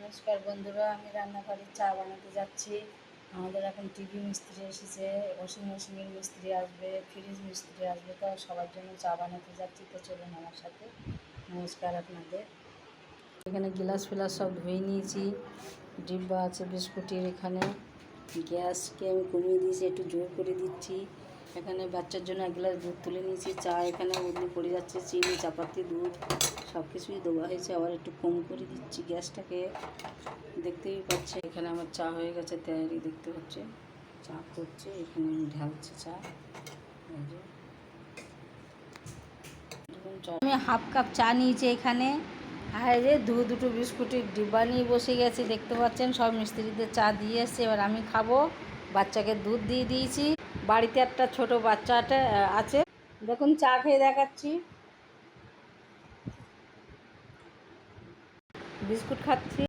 নমস্কার বন্ধুরা, আমি রান্নাঘরে চা বানাতে যাচ্ছি। আমাদের এখন টিভি মিস্ত্রি এসেছে, ওয়াশিং মেশিনের মিস্ত্রি আসবে, ফ্রিজ মিস্ত্রি আসবে, তো সবার জন্য চা বানাতে যাচ্ছি। তো চলুন আমার সাথে। নমস্কার আপনাদের। এখানে গ্লাস ফ্লাস সব ধুয়ে নিয়েছি, ডিব্বা আছে বিস্কুটের। এখানে গ্যাসকে আমি কমিয়ে দিয়েছি, একটু জোর করে দিচ্ছি। এখানে বাচ্চার জন্য এক গ্লাস দুধ তুলে নিয়েছি, চা এখানে বদলি পড়ে যাচ্ছে, চিনি চাপাতি দুধ সব কিছুই দেওয়া হয়েছে। আবার একটু কম করে দিচ্ছি গ্যাসটাকে, দেখতেই পাচ্ছে। এখানে আমার চা হয়ে গেছে তৈরি, দেখতে পাচ্ছে চা করছে। এখানে আমি ঢালছি চা। আমি হাফ কাপ চা নিয়েছি এখানে, আর দুটো বিস্কুটের ডিব্বা নিয়ে বসে গেছি, দেখতে পাচ্ছেন। সব মিস্ত্রিদের চা দিয়ে এসছে, এবার আমি খাবো। বাচ্চাকে দুধ দিয়ে দিয়েছি। বাড়িতে একটা ছোট বাচ্চাটা আছে, দেখুন চা খেয়ে দেখাচ্ছি। বিস্কুট খাচ্ছি।